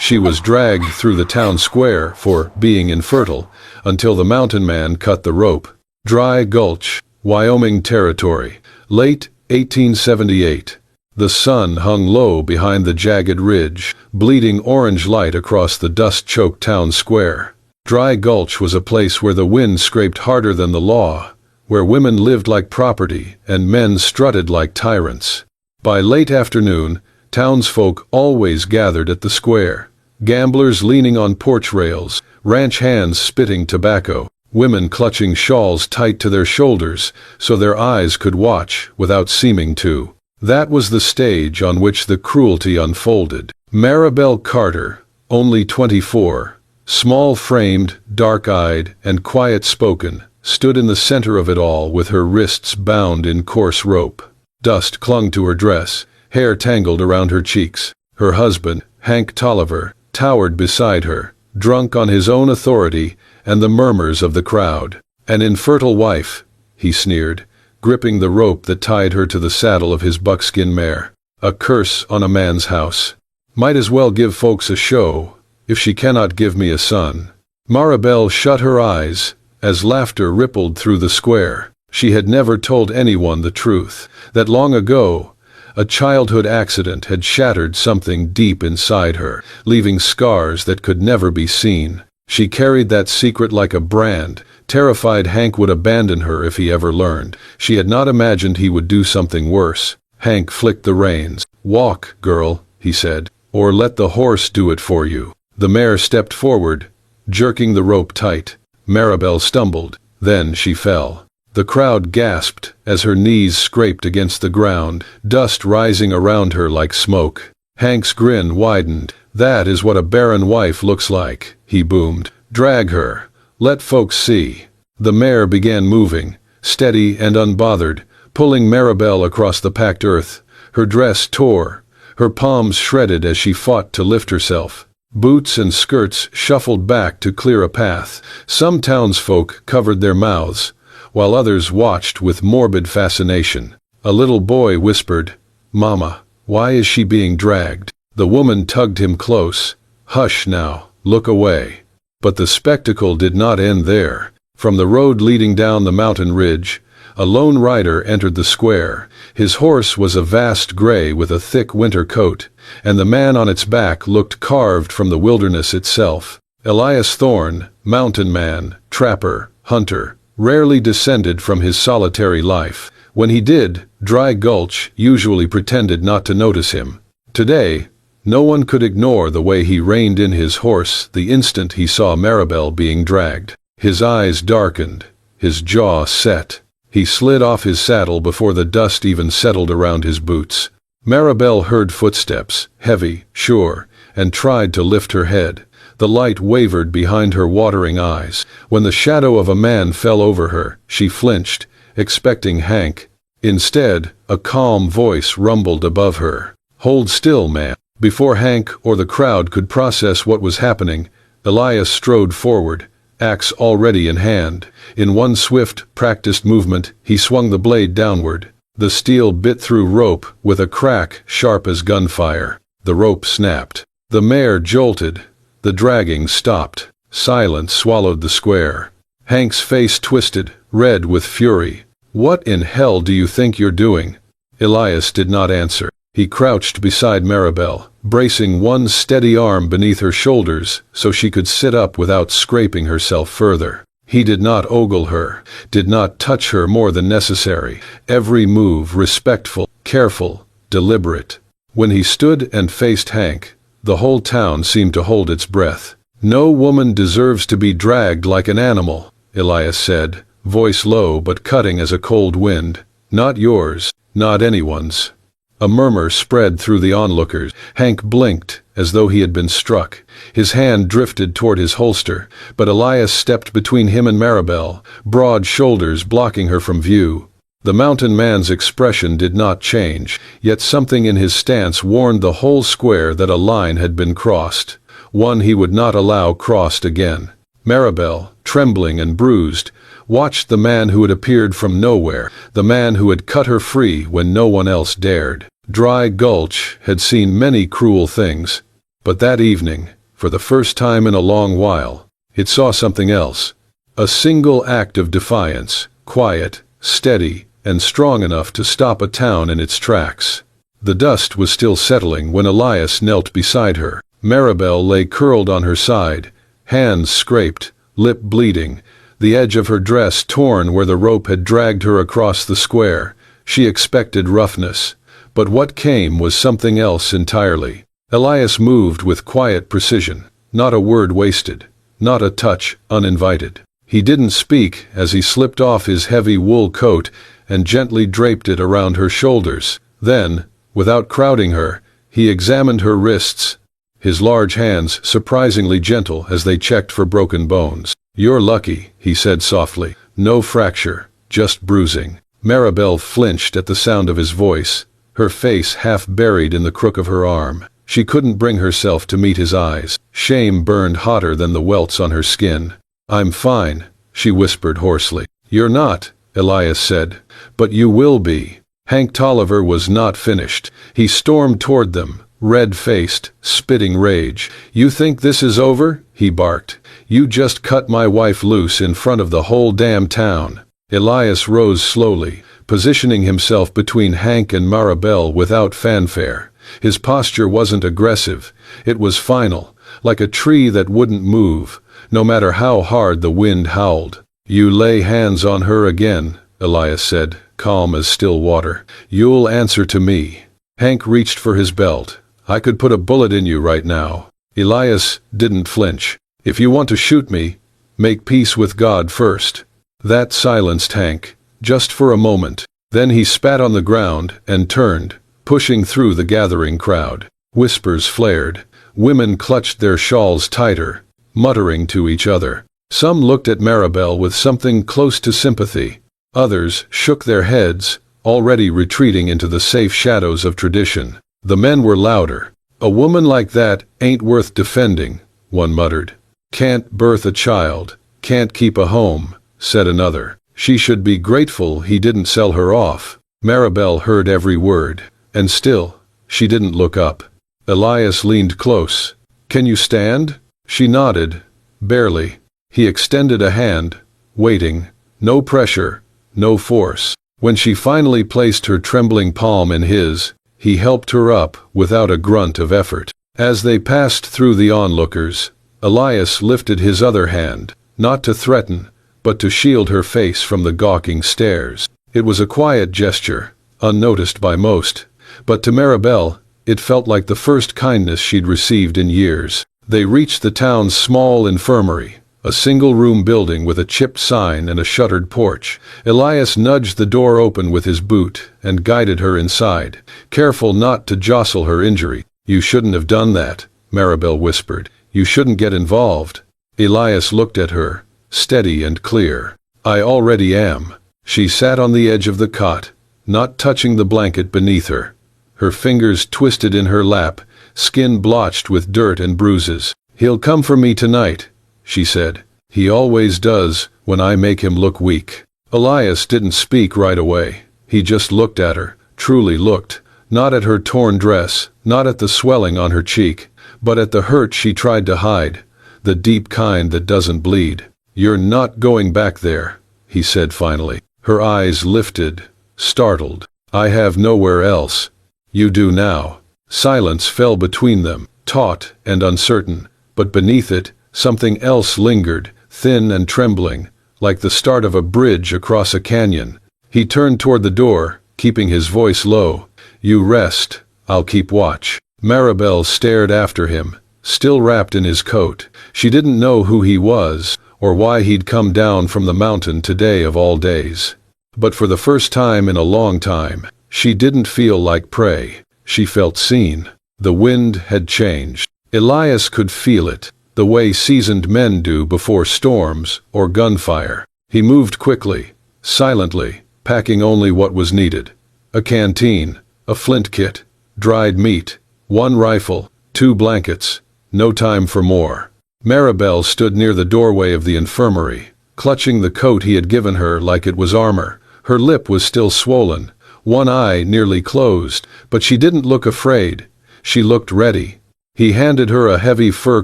She was dragged through the town square for being infertile until the mountain man cut the rope. Dry Gulch, Wyoming Territory, late 1878. The sun hung low behind the jagged ridge, bleeding orange light across the dust-choked town square. Dry Gulch was a place where the wind scraped harder than the law, where women lived like property and men strutted like tyrants. By late afternoon, townsfolk always gathered at the square. Gamblers leaning on porch rails, ranch hands spitting tobacco, women clutching shawls tight to their shoulders so their eyes could watch without seeming to. That was the stage on which the cruelty unfolded. Maribel Carter, only 24, small-framed, dark-eyed, and quiet-spoken, stood in the center of it all with her wrists bound in coarse rope. Dust clung to her dress, hair tangled around her cheeks. Her husband, Hank Tolliver, towered beside her, drunk on his own authority and the murmurs of the crowd. An infertile wife, he sneered, gripping the rope that tied her to the saddle of his buckskin mare. A curse on a man's house. Might as well give folks a show, if she cannot give me a son. Maribel shut her eyes as laughter rippled through the square. She had never told anyone the truth, that long ago, a childhood accident had shattered something deep inside her, leaving scars that could never be seen. She carried that secret like a brand, terrified Hank would abandon her if he ever learned. She had not imagined he would do something worse. Hank flicked the reins. "Walk, girl," he said, "or let the horse do it for you." The mare stepped forward, jerking the rope tight. Maribel stumbled, then she fell. The crowd gasped as her knees scraped against the ground, dust rising around her like smoke. Hank's grin widened. "That is what a barren wife looks like," he boomed. "Drag her. Let folks see." The mare began moving, steady and unbothered, pulling Maribel across the packed earth. Her dress tore, her palms shredded as she fought to lift herself. Boots and skirts shuffled back to clear a path. Some townsfolk covered their mouths, while others watched with morbid fascination. A little boy whispered, "Mama, why is she being dragged?" The woman tugged him close. "Hush now, look away." But the spectacle did not end there. From the road leading down the mountain ridge, a lone rider entered the square. His horse was a vast gray with a thick winter coat, and the man on its back looked carved from the wilderness itself. Elias Thorne, mountain man, trapper, hunter, rarely descended from his solitary life. When he did, Dry Gulch usually pretended not to notice him. Today, no one could ignore the way he reined in his horse the instant he saw Maribel being dragged. His eyes darkened, his jaw set. He slid off his saddle before the dust even settled around his boots. Maribel heard footsteps, heavy, sure, and tried to lift her head. The light wavered behind her watering eyes. When the shadow of a man fell over her, she flinched, expecting Hank. Instead, a calm voice rumbled above her. "Hold still, man." Before Hank or the crowd could process what was happening, Elias strode forward, axe already in hand. In one swift, practiced movement, he swung the blade downward. The steel bit through rope with a crack sharp as gunfire. The rope snapped. The mare jolted. The dragging stopped. Silence swallowed the square. Hank's face twisted, red with fury. "What in hell do you think you're doing?" Elias did not answer. He crouched beside Maribel, bracing one steady arm beneath her shoulders so she could sit up without scraping herself further. He did not ogle her, did not touch her more than necessary, every move respectful, careful, deliberate. When he stood and faced Hank, the whole town seemed to hold its breath. "No woman deserves to be dragged like an animal," Elias said, voice low but cutting as a cold wind. "Not yours, not anyone's." A murmur spread through the onlookers. Hank blinked, as though he had been struck. His hand drifted toward his holster, but Elias stepped between him and Maribel, broad shoulders blocking her from view. The mountain man's expression did not change, yet something in his stance warned the whole square that a line had been crossed, one he would not allow crossed again. Maribel, trembling and bruised, watched the man who had appeared from nowhere, the man who had cut her free when no one else dared. Dry Gulch had seen many cruel things. But that evening, for the first time in a long while, it saw something else. A single act of defiance, quiet, steady, and strong enough to stop a town in its tracks. The dust was still settling when Elias knelt beside her. Maribel lay curled on her side, hands scraped, lip bleeding, the edge of her dress torn where the rope had dragged her across the square. She expected roughness, but what came was something else entirely. Elias moved with quiet precision, not a word wasted, not a touch uninvited. He didn't speak as he slipped off his heavy wool coat and gently draped it around her shoulders. Then, without crowding her, he examined her wrists, his large hands surprisingly gentle as they checked for broken bones. "You're lucky," he said softly. "No fracture, just bruising." Maribel flinched at the sound of his voice, her face half buried in the crook of her arm. She couldn't bring herself to meet his eyes. Shame burned hotter than the welts on her skin. "I'm fine," she whispered hoarsely. "You're not," Elias said, "but you will be." Hank Tolliver was not finished. He stormed toward them, red-faced, spitting rage. "You think this is over?" he barked. "You just cut my wife loose in front of the whole damn town." Elias rose slowly, positioning himself between Hank and Maribel without fanfare. His posture wasn't aggressive, it was final, like a tree that wouldn't move, no matter how hard the wind howled. "You lay hands on her again," Elias said, calm as still water. "You'll answer to me." Hank reached for his belt. "I could put a bullet in you right now." Elias didn't flinch. "If you want to shoot me, make peace with God first." That silenced Hank, just for a moment. Then he spat on the ground and turned, pushing through the gathering crowd. Whispers flared. Women clutched their shawls tighter, muttering to each other. Some looked at Maribel with something close to sympathy. Others shook their heads, already retreating into the safe shadows of tradition. The men were louder. "A woman like that ain't worth defending," one muttered. "Can't birth a child, can't keep a home," said another. "She should be grateful he didn't sell her off." Maribel heard every word, and still, she didn't look up. Elias leaned close. "Can you stand?" She nodded, barely. He extended a hand, waiting. No pressure, no force. When she finally placed her trembling palm in his, he helped her up without a grunt of effort. As they passed through the onlookers, Elias lifted his other hand, not to threaten, but to shield her face from the gawking stares. It was a quiet gesture, unnoticed by most, but to Maribel, it felt like the first kindness she'd received in years. They reached the town's small infirmary, a single-room building with a chipped sign and a shuttered porch. Elias nudged the door open with his boot and guided her inside, careful not to jostle her injury. "You shouldn't have done that," Maribel whispered. "You shouldn't get involved." Elias looked at her, steady and clear. "I already am." She sat on the edge of the cot, not touching the blanket beneath her. Her fingers twisted in her lap, skin blotched with dirt and bruises. "He'll come for me tonight," she said. "He always does when I make him look weak." Elias didn't speak right away. He just looked at her, truly looked, not at her torn dress, not at the swelling on her cheek, but at the hurt she tried to hide, the deep kind that doesn't bleed. "You're not going back there," he said finally. Her eyes lifted, startled. "I have nowhere else." "You do now." Silence fell between them, taut and uncertain, but beneath it, something else lingered, thin and trembling, like the start of a bridge across a canyon. He turned toward the door, keeping his voice low. "You rest, I'll keep watch." Maribel stared after him, still wrapped in his coat. She didn't know who he was, or why he'd come down from the mountain today of all days. But for the first time in a long time, she didn't feel like prey. She felt seen. The wind had changed. Elias could feel it, the way seasoned men do before storms or gunfire. He moved quickly, silently, packing only what was needed. A canteen, a flint kit, dried meat, one rifle, 2 blankets, no time for more. Maribel stood near the doorway of the infirmary, clutching the coat he had given her like it was armor. Her lip was still swollen, one eye nearly closed, but she didn't look afraid. She looked ready, He handed her a heavy fur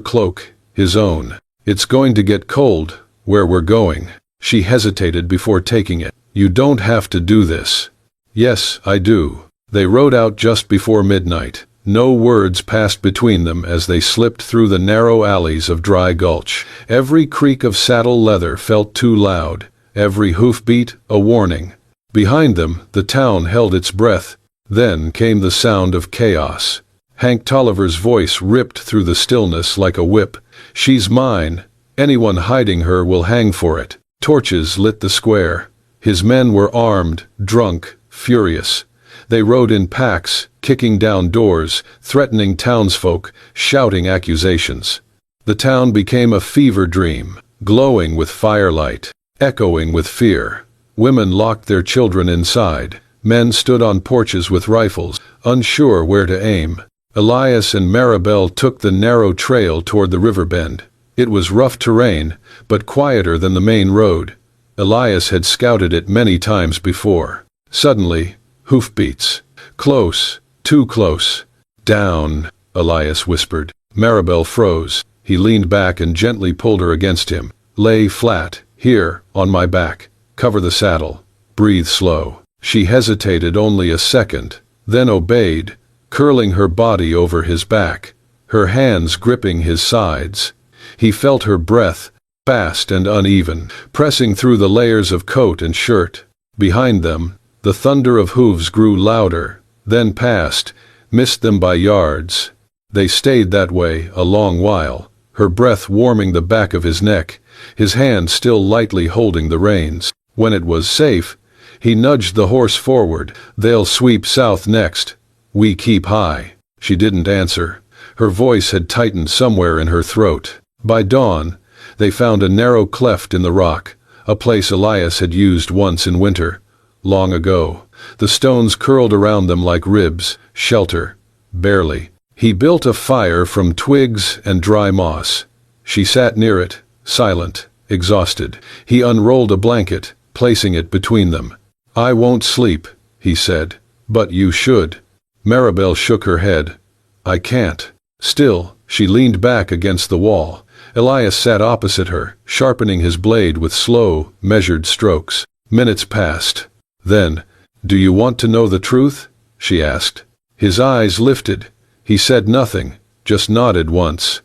cloak, his own. "It's going to get cold, where we're going." She hesitated before taking it. "You don't have to do this." "Yes, I do." They rode out just before midnight. No words passed between them as they slipped through the narrow alleys of Dry Gulch. Every creak of saddle leather felt too loud, every hoofbeat a warning. Behind them, the town held its breath. Then came the sound of chaos. Hank Tolliver's voice ripped through the stillness like a whip. "She's mine. Anyone hiding her will hang for it." Torches lit the square. His men were armed, drunk, furious. They rode in packs, kicking down doors, threatening townsfolk, shouting accusations. The town became a fever dream, glowing with firelight, echoing with fear. Women locked their children inside. Men stood on porches with rifles, unsure where to aim. Elias and Maribel took the narrow trail toward the river bend. It was rough terrain, but quieter than the main road. Elias had scouted it many times before. Suddenly, hoofbeats. "Close, too close." "Down," Elias whispered. Maribel froze. He leaned back and gently pulled her against him. "Lay flat, here, on my back. Cover the saddle. Breathe slow." She hesitated only a second, then obeyed, curling her body over his back, her hands gripping his sides. He felt her breath, fast and uneven, pressing through the layers of coat and shirt. Behind them, the thunder of hooves grew louder, then passed, missed them by yards. They stayed that way a long while, her breath warming the back of his neck, his hand still lightly holding the reins. When it was safe, he nudged the horse forward. "They'll sweep south next. We keep high." She didn't answer. Her voice had tightened somewhere in her throat. By dawn, they found a narrow cleft in the rock, a place Elias had used once in winter. Long ago. The stones curled around them like ribs, shelter. Barely. He built a fire from twigs and dry moss. She sat near it, silent, exhausted. He unrolled a blanket, placing it between them. "I won't sleep," he said. "But you should." Maribel shook her head. "I can't." Still, she leaned back against the wall. Elias sat opposite her, sharpening his blade with slow, measured strokes. Minutes passed. Then, "Do you want to know the truth?" she asked. His eyes lifted. He said nothing, just nodded once.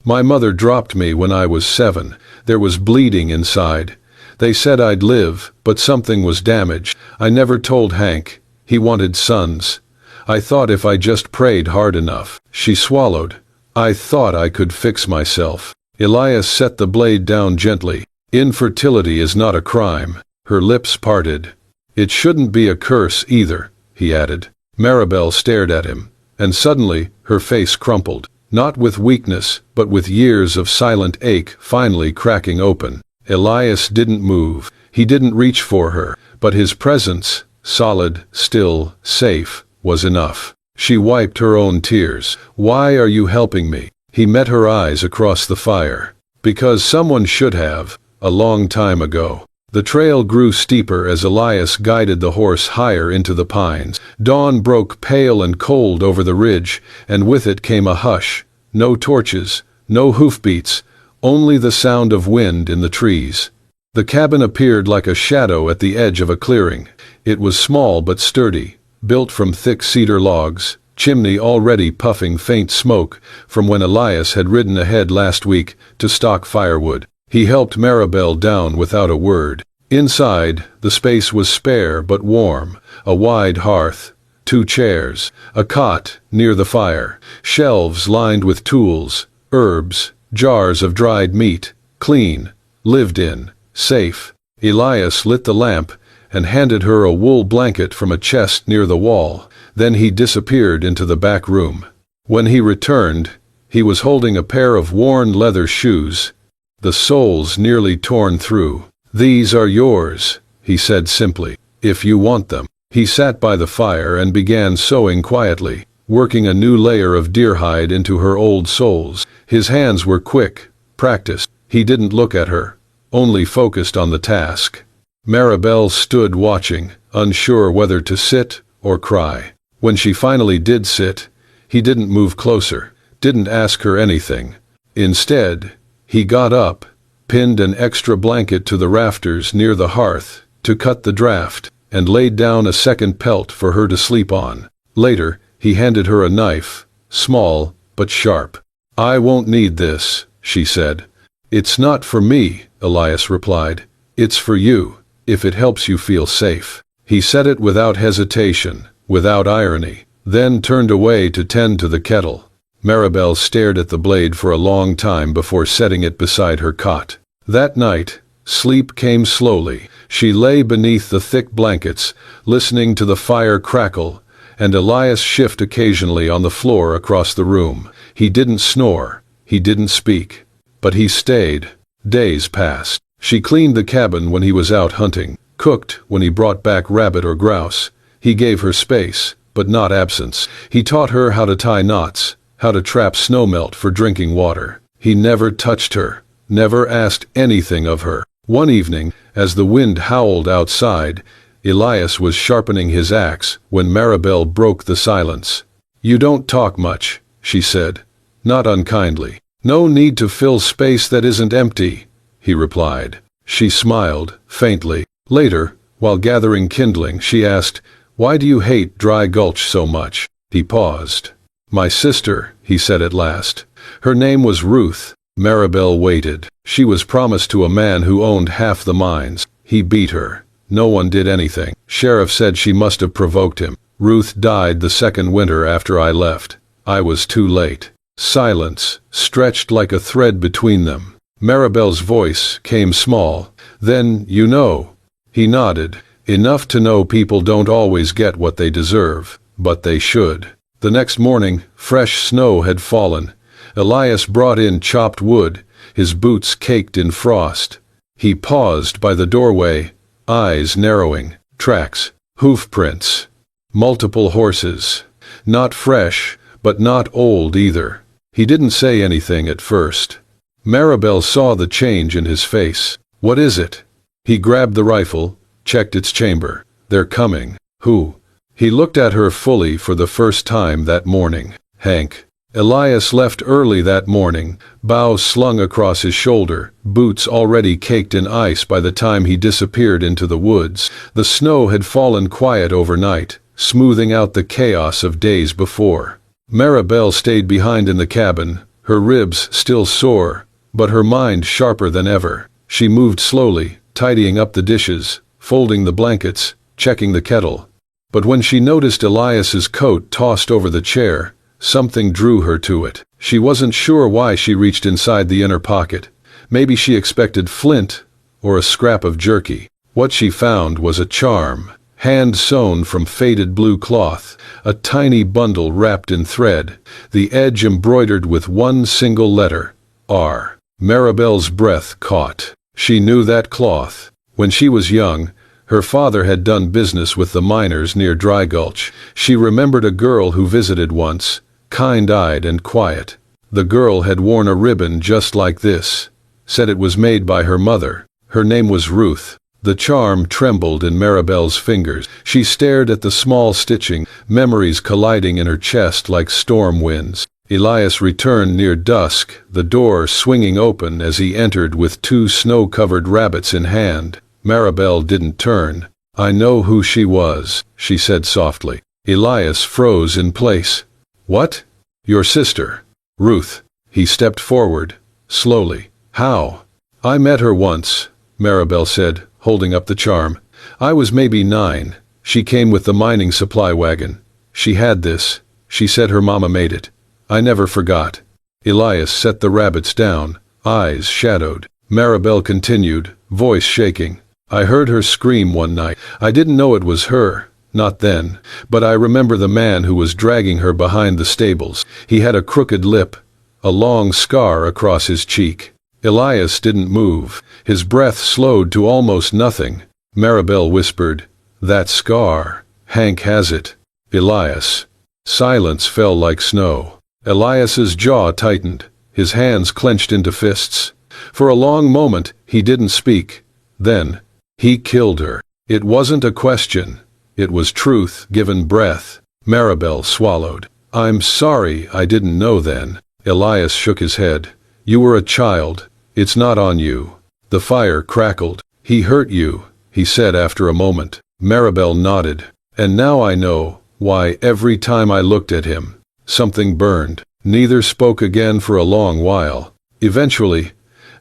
"My mother dropped me when I was 7. There was bleeding inside. They said I'd live, but something was damaged. I never told Hank. He wanted sons. I thought if I just prayed hard enough." She swallowed. "I thought I could fix myself." Elias set the blade down gently. "Infertility is not a crime." Her lips parted. "It shouldn't be a curse either," he added. Maribel stared at him, and suddenly her face crumpled, not with weakness, but with years of silent ache finally cracking open. Elias didn't move. He didn't reach for her, but his presence, solid, still, safe, was enough. She wiped her own tears. "Why are you helping me?" He met her eyes across the fire. "Because someone should have, a long time ago." The trail grew steeper as Elias guided the horse higher into the pines. Dawn broke pale and cold over the ridge, and with it came a hush. No torches, no hoofbeats, only the sound of wind in the trees. The cabin appeared like a shadow at the edge of a clearing. It was small but sturdy, built from thick cedar logs, chimney already puffing faint smoke from when Elias had ridden ahead last week to stock firewood. He helped Maribel down without a word. Inside, the space was spare but warm, a wide hearth, 2 chairs, a cot near the fire, shelves lined with tools, herbs, jars of dried meat, clean, lived in, safe. Elias lit the lamp and handed her a wool blanket from a chest near the wall. Then he disappeared into the back room. When he returned, he was holding a pair of worn leather shoes, the soles nearly torn through. "These are yours," he said simply, "if you want them." He sat by the fire and began sewing quietly, working a new layer of deer hide into her old soles. His hands were quick, practiced. He didn't look at her, only focused on the task. Maribel stood watching, unsure whether to sit or cry. When she finally did sit, he didn't move closer. didn't ask her anything. Instead, he got up, pinned an extra blanket to the rafters near the hearth to cut the draft, and laid down a second pelt for her to sleep on. Later, he handed her a knife, small but sharp. "I won't need this," she said. "It's not for me," Elias replied. "It's for you, if it helps you feel safe." He said it without hesitation, without irony, then turned away to tend to the kettle. Maribel stared at the blade for a long time before setting it beside her cot. That night, sleep came slowly. She lay beneath the thick blankets, listening to the fire crackle, and Elias shift occasionally on the floor across the room. He didn't snore, he didn't speak, but he stayed. Days passed. She cleaned the cabin when he was out hunting, cooked when he brought back rabbit or grouse. He gave her space, but not absence. He taught her how to tie knots, how to trap snowmelt for drinking water. He never touched her, never asked anything of her. One evening, as the wind howled outside, Elias was sharpening his axe when Maribel broke the silence. "You don't talk much," she said, not unkindly. "No need to fill space that isn't empty," he replied. She smiled, faintly. Later, while gathering kindling, she asked, "Why do you hate Dry Gulch so much?" He paused. "My sister," he said at last. "Her name was Ruth." Maribel waited. She was promised to a man who owned half the mines. He beat her. No one did anything. Sheriff said she must have provoked him. "Ruth died the second winter after I left. I was too late." Silence stretched like a thread between them. Maribel's voice came small. "Then, you know." He nodded. "Enough to know people don't always get what they deserve, but they should." The next morning, fresh snow had fallen. Elias brought in chopped wood, his boots caked in frost. He paused by the doorway, eyes narrowing. Tracks, hoof prints, multiple horses. Not fresh, but not old either. He didn't say anything at first. Maribel saw the change in his face. "What is it?" He grabbed the rifle, checked its chamber. "They're coming." "Who?" He looked at her fully for the first time that morning. "Hank." Elias left early that morning, bow slung across his shoulder, boots already caked in ice by the time he disappeared into the woods. The snow had fallen quiet overnight, smoothing out the chaos of days before. Maribel stayed behind in the cabin, her ribs still sore, but her mind sharper than ever. She moved slowly, tidying up the dishes, folding the blankets, checking the kettle. But when she noticed Elias's coat tossed over the chair, something drew her to it. She wasn't sure why she reached inside the inner pocket. Maybe she expected flint or a scrap of jerky. What she found was a charm, hand-sewn from faded blue cloth, a tiny bundle wrapped in thread, the edge embroidered with one single letter, R. Maribel's breath caught. She knew that cloth. When she was young, her father had done business with the miners near Dry Gulch. She remembered a girl who visited once, kind-eyed and quiet. The girl had worn a ribbon just like this, said it was made by her mother. Her name was Ruth. The charm trembled in Maribel's fingers. She stared at the small stitching, memories colliding in her chest like storm winds. Elias returned near dusk, the door swinging open as he entered with 2 snow-covered rabbits in hand. Maribel didn't turn. "I know who she was," she said softly. Elias froze in place. "What?" "Your sister, Ruth." He stepped forward, slowly. "How?" "I met her once," Maribel said, holding up the charm. "I was maybe 9. She came with the mining supply wagon. She had this. She said her mama made it. I never forgot." Elias set the rabbits down, eyes shadowed. Maribel continued, voice shaking. "I heard her scream one night. I didn't know it was her, not then, but I remember the man who was dragging her behind the stables. He had a crooked lip, a long scar across his cheek." Elias didn't move. His breath slowed to almost nothing. Maribel whispered, "That scar. Hank has it." Elias. Silence fell like snow. Elias's jaw tightened, his hands clenched into fists. For a long moment, he didn't speak. Then, he killed her. It wasn't a question. It was truth given breath. Maribel swallowed. "I'm sorry I didn't know then." Elias shook his head. You were a child. It's not on you. The fire crackled. He hurt you, he said after a moment. Maribel nodded. And now I know why every time I looked at him, something burned. Neither spoke again for a long while. Eventually,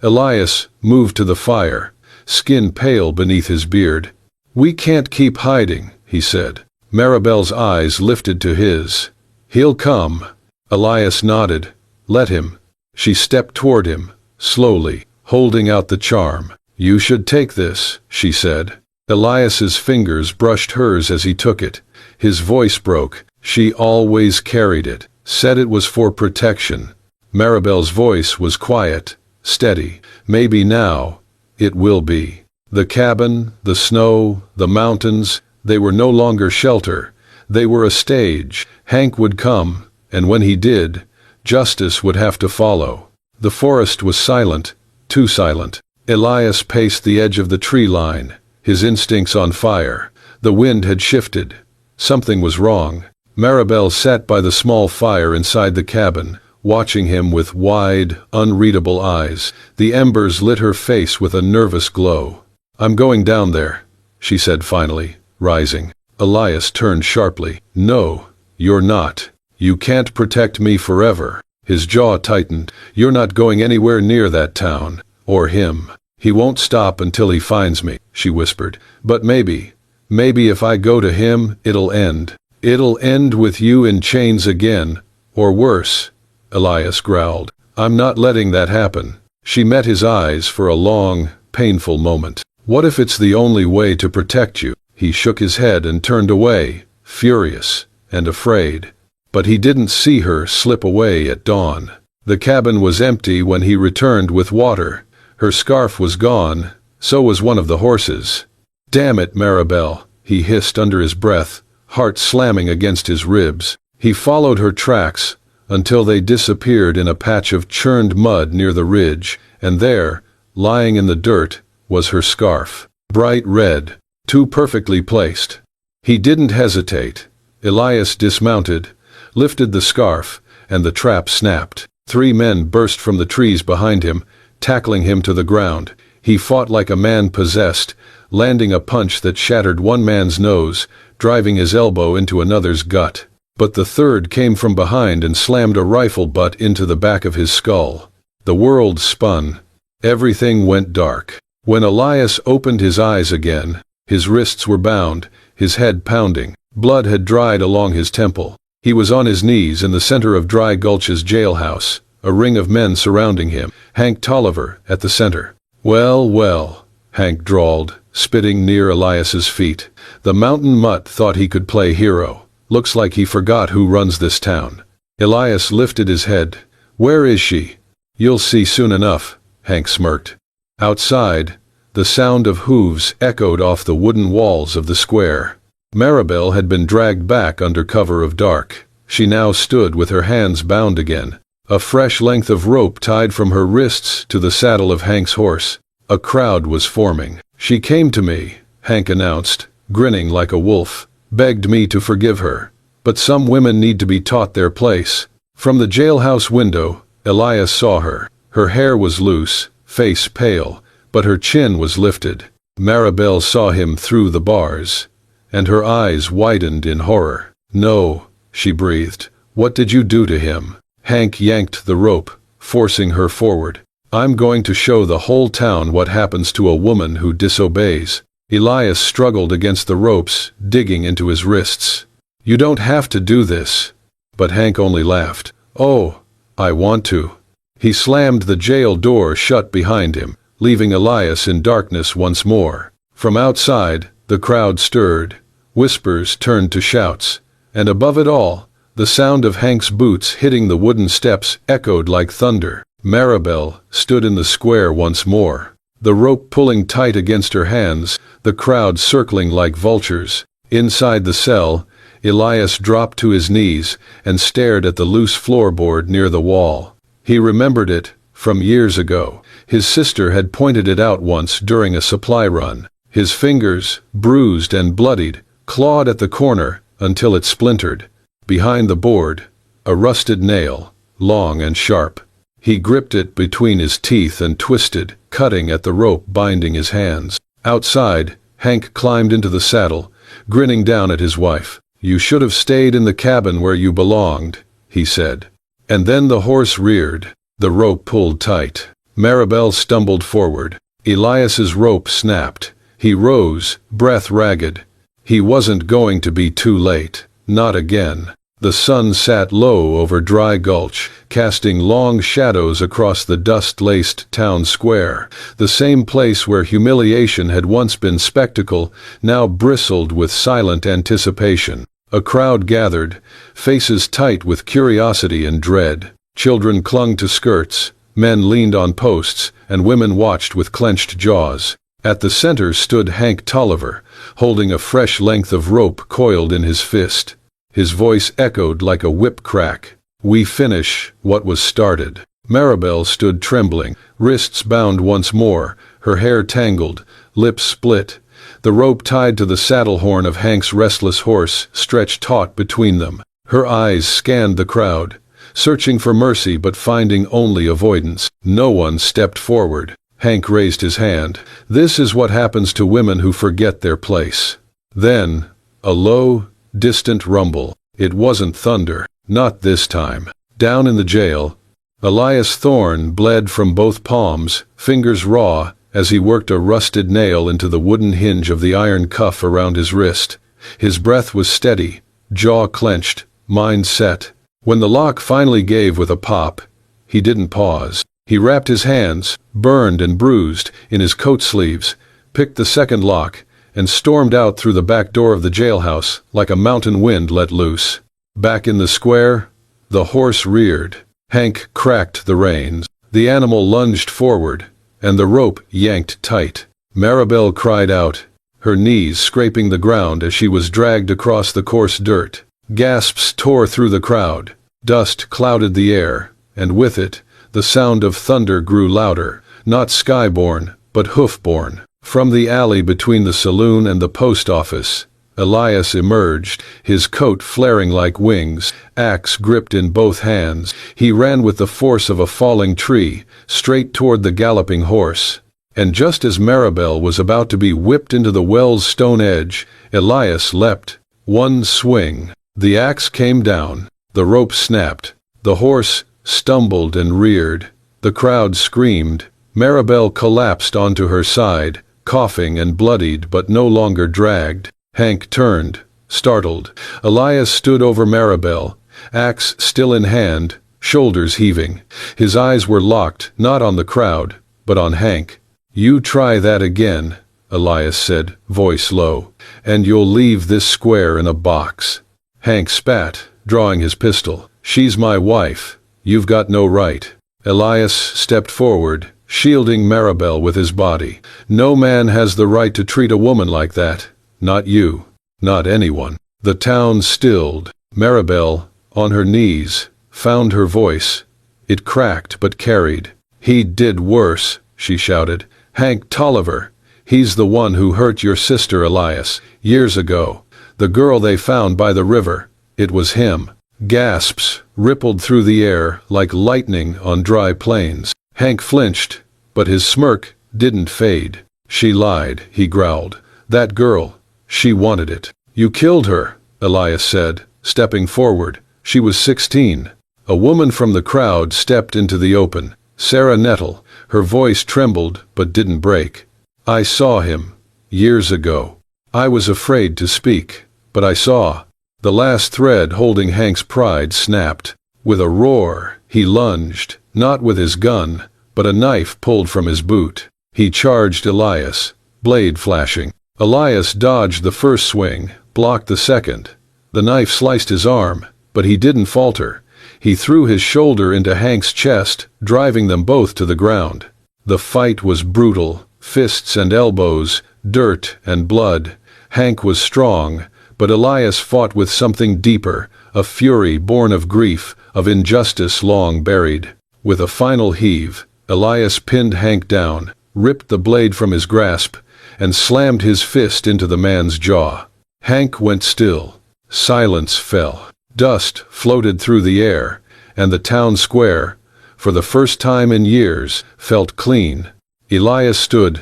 Elias moved to the fire, skin pale beneath his beard. We can't keep hiding, he said. Maribel's eyes lifted to his. He'll come. Elias nodded. Let him. She stepped toward him, slowly, holding out the charm. You should take this, she said. Elias's fingers brushed hers as he took it. His voice broke. She always carried it, said it was for protection. Maribel's voice was quiet, steady. Maybe now, it will be. The cabin, the snow, the mountains, they were no longer shelter. They were a stage. Hank would come, and when he did, justice would have to follow. The forest was silent, too silent. Elias paced the edge of the tree line, his instincts on fire. The wind had shifted. Something was wrong. Maribel sat by the small fire inside the cabin, watching him with wide, unreadable eyes. The embers lit her face with a nervous glow. I'm going down there, she said finally, rising. Elias turned sharply. No, you're not. You can't protect me forever. His jaw tightened. You're not going anywhere near that town. Or him. He won't stop until he finds me, she whispered. But maybe if I go to him, it'll end. It'll end with you in chains again, or worse, Elias growled. I'm not letting that happen. She met his eyes for a long, painful moment. What if it's the only way to protect you? He shook his head and turned away, furious and afraid. But he didn't see her slip away at dawn. The cabin was empty when he returned with water. Her scarf was gone, so was one of the horses. Damn it, Maribel, he hissed under his breath, heart slamming against his ribs. He followed her tracks until they disappeared in a patch of churned mud near the ridge, and there, lying in the dirt, was her scarf. Bright red, too perfectly placed. He didn't hesitate. Elias dismounted, lifted the scarf, and the trap snapped. 3 men burst from the trees behind him, tackling him to the ground. He fought like a man possessed, landing a punch that shattered one man's nose, driving his elbow into another's gut. But the third came from behind and slammed a rifle butt into the back of his skull. The world spun. Everything went dark. When Elias opened his eyes again, his wrists were bound, his head pounding. Blood had dried along his temple. He was on his knees in the center of Dry Gulch's jailhouse, a ring of men surrounding him, Hank Tolliver at the center. Well, well, Hank drawled, spitting near Elias's feet. The mountain mutt thought he could play hero. Looks like he forgot who runs this town. Elias lifted his head. Where is she? You'll see soon enough, Hank smirked. Outside, the sound of hooves echoed off the wooden walls of the square. Maribel had been dragged back under cover of dark. She now stood with her hands bound again, a fresh length of rope tied from her wrists to the saddle of Hank's horse. A crowd was forming. She came to me, Hank announced, grinning like a wolf, begged me to forgive her. But some women need to be taught their place. From the jailhouse window, Elias saw her. Her hair was loose, face pale, but her chin was lifted. Maribel saw him through the bars, and her eyes widened in horror. No, she breathed. What did you do to him? Hank yanked the rope, forcing her forward. I'm going to show the whole town what happens to a woman who disobeys. Elias struggled against the ropes, digging into his wrists. You don't have to do this. But Hank only laughed. Oh, I want to. He slammed the jail door shut behind him, leaving Elias in darkness once more. From outside, the crowd stirred. Whispers turned to shouts. And above it all, the sound of Hank's boots hitting the wooden steps echoed like thunder. Maribel stood in the square once more, the rope pulling tight against her hands, the crowd circling like vultures. Inside the cell, Elias dropped to his knees and stared at the loose floorboard near the wall. He remembered it from years ago. His sister had pointed it out once during a supply run. His fingers, bruised and bloodied, clawed at the corner until it splintered. Behind the board, a rusted nail, long and sharp. He gripped it between his teeth and twisted, cutting at the rope binding his hands. Outside, Hank climbed into the saddle, grinning down at his wife. "You should have stayed in the cabin where you belonged," he said. And then the horse reared. The rope pulled tight. Maribel stumbled forward. Elias's rope snapped. He rose, breath ragged. He wasn't going to be too late. Not again. The sun sat low over Dry Gulch, casting long shadows across the dust-laced town square. The same place where humiliation had once been spectacle now bristled with silent anticipation. A crowd gathered, faces tight with curiosity and dread. Children clung to skirts, men leaned on posts, and women watched with clenched jaws. At the center stood Hank Tolliver, holding a fresh length of rope coiled in his fist. His voice echoed like a whip crack. "We finish what was started." Maribel stood trembling, wrists bound once more, her hair tangled, lips split. The rope tied to the saddle horn of Hank's restless horse stretched taut between them. Her eyes scanned the crowd, searching for mercy but finding only avoidance. No one stepped forward. Hank raised his hand. "This is what happens to women who forget their place." Then, a low, distant rumble. It wasn't thunder. Not this time. Down in the jail, Elias Thorne bled from both palms, fingers raw, as he worked a rusted nail into the wooden hinge of the iron cuff around his wrist. His breath was steady, jaw clenched, mind set. When the lock finally gave with a pop, he didn't pause. He wrapped his hands, burned and bruised, in his coat sleeves, picked the second lock, and stormed out through the back door of the jailhouse like a mountain wind let loose. Back in the square, the horse reared. Hank cracked the reins. The animal lunged forward, and the rope yanked tight. Maribel cried out, her knees scraping the ground as she was dragged across the coarse dirt. Gasps tore through the crowd. Dust clouded the air, and with it, the sound of thunder grew louder, not skyborne, but hoof-borne. From the alley between the saloon and the post office, Elias emerged, his coat flaring like wings, axe gripped in both hands. He ran with the force of a falling tree, straight toward the galloping horse. And just as Maribel was about to be whipped into the well's stone edge, Elias leapt. One swing. The axe came down. The rope snapped. The horse stumbled and reared. The crowd screamed. Maribel collapsed onto her side, coughing and bloodied but no longer dragged. Hank turned, startled. Elias stood over Maribel, axe still in hand, shoulders heaving. His eyes were locked, not on the crowd, but on Hank. "You try that again," Elias said, voice low, "and you'll leave this square in a box." Hank spat, drawing his pistol. "She's my wife. You've got no right." Elias stepped forward, shielding Maribel with his body. "No man has the right to treat a woman like that. Not you. Not anyone." The town stilled. Maribel, on her knees, found her voice. It cracked but carried. "He did worse," she shouted. "Hank Tolliver. He's the one who hurt your sister, Elias, years ago. The girl they found by the river. It was him." Gasps rippled through the air like lightning on dry plains. Hank flinched, but his smirk didn't fade. "She lied," he growled. "That girl, she wanted it." "You killed her," Elias said, stepping forward. "She was 16. A woman from the crowd stepped into the open. Sarah Nettle. Her voice trembled but didn't break. "I saw him. Years ago. I was afraid to speak, but I saw." The last thread holding Hank's pride snapped. With a roar, he lunged, not with his gun, but a knife pulled from his boot. He charged Elias, blade flashing. Elias dodged the first swing, blocked the second. The knife sliced his arm, but he didn't falter. He threw his shoulder into Hank's chest, driving them both to the ground. The fight was brutal, fists and elbows, dirt and blood. Hank was strong, but Elias fought with something deeper, a fury born of grief, of injustice long buried. With a final heave, Elias pinned Hank down, ripped the blade from his grasp, and slammed his fist into the man's jaw. Hank went still. Silence fell. Dust floated through the air, and the town square, for the first time in years, felt clean. Elias stood,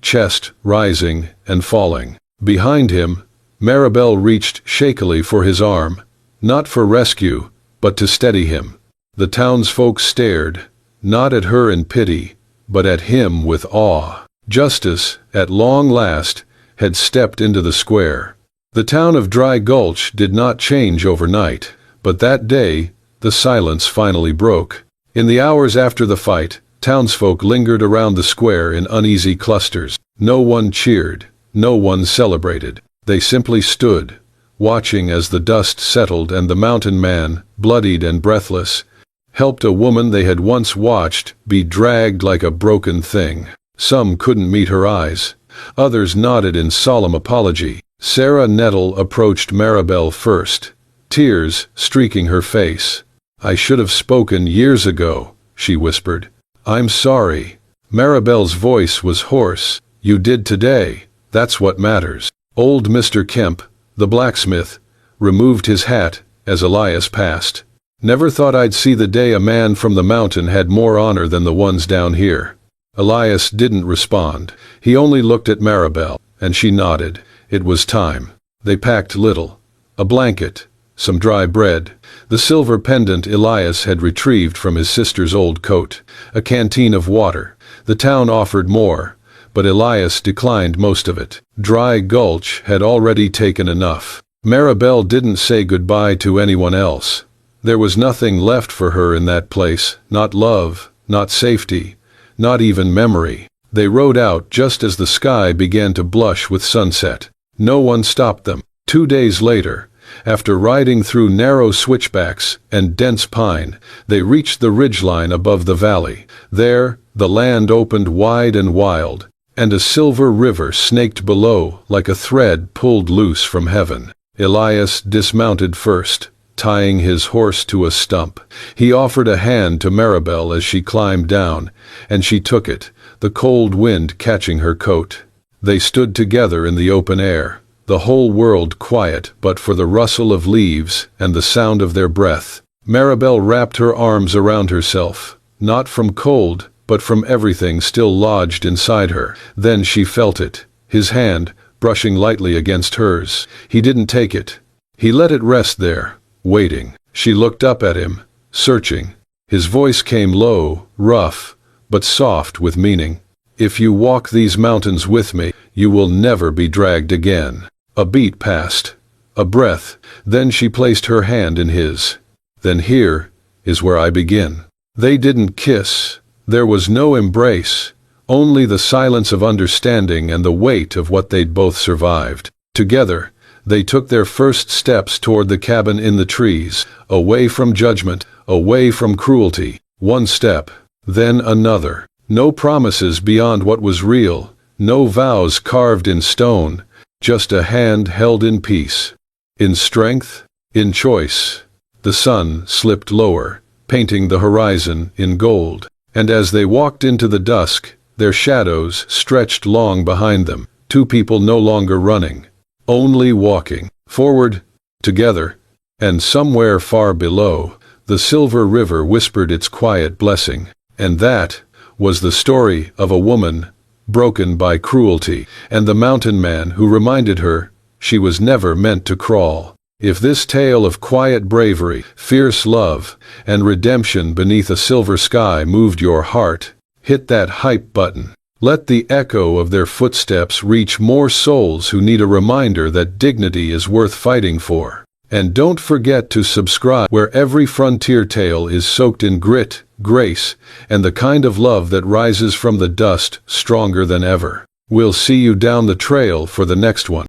chest rising and falling. Behind him, Maribel reached shakily for his arm, not for rescue, but to steady him. The townsfolk stared, not at her in pity, but at him with awe. Justice, at long last, had stepped into the square. The town of Dry Gulch did not change overnight, but that day, the silence finally broke. In the hours after the fight, townsfolk lingered around the square in uneasy clusters. No one cheered, no one celebrated. They simply stood, watching as the dust settled and the mountain man, bloodied and breathless, helped a woman they had once watched be dragged like a broken thing. Some couldn't meet her eyes. Others nodded in solemn apology. Sarah Nettle approached Maribel first, tears streaking her face. "I should have spoken years ago," she whispered. "I'm sorry." Maribel's voice was hoarse. "You did today. That's what matters." Old Mr. Kemp, the blacksmith, removed his hat as Elias passed. "Never thought I'd see the day a man from the mountain had more honor than the ones down here." Elias didn't respond. He only looked at Maribel, and she nodded. It was time. They packed little. A blanket, some dry bread, the silver pendant Elias had retrieved from his sister's old coat, a canteen of water. The town offered more, but Elias declined most of it. Dry Gulch had already taken enough. Maribel didn't say goodbye to anyone else. There was nothing left for her in that place, not love, not safety, not even memory. They rode out just as the sky began to blush with sunset. No one stopped them. 2 days later, after riding through narrow switchbacks and dense pine, they reached the ridgeline above the valley. There, the land opened wide and wild, and a silver river snaked below like a thread pulled loose from heaven. Elias dismounted first, tying his horse to a stump. He offered a hand to Maribel as she climbed down, and she took it, the cold wind catching her coat. They stood together in the open air, the whole world quiet but for the rustle of leaves and the sound of their breath. Maribel wrapped her arms around herself, not from cold, but from everything still lodged inside her. Then she felt it, his hand, brushing lightly against hers. He didn't take it. He let it rest there, waiting. She looked up at him, searching. His voice came low, rough, but soft with meaning. "If you walk these mountains with me, you will never be dragged again." A beat passed, a breath, then she placed her hand in his. "Then here is where I begin." They didn't kiss. There was no embrace, only the silence of understanding and the weight of what they'd both survived. Together, they took their first steps toward the cabin in the trees, away from judgment, away from cruelty. One step, then another. No promises beyond what was real, no vows carved in stone, just a hand held in peace, in strength, in choice. The sun slipped lower, painting the horizon in gold, and as they walked into the dusk, their shadows stretched long behind them. Two people no longer running, only walking forward, together, and somewhere far below, the silver river whispered its quiet blessing. And that was the story of a woman broken by cruelty, and the mountain man who reminded her she was never meant to crawl. If this tale of quiet bravery, fierce love, and redemption beneath a silver sky moved your heart, hit that hype button. Let the echo of their footsteps reach more souls who need a reminder that dignity is worth fighting for. And don't forget to subscribe, where every frontier tale is soaked in grit, grace, and the kind of love that rises from the dust stronger than ever. We'll see you down the trail for the next one.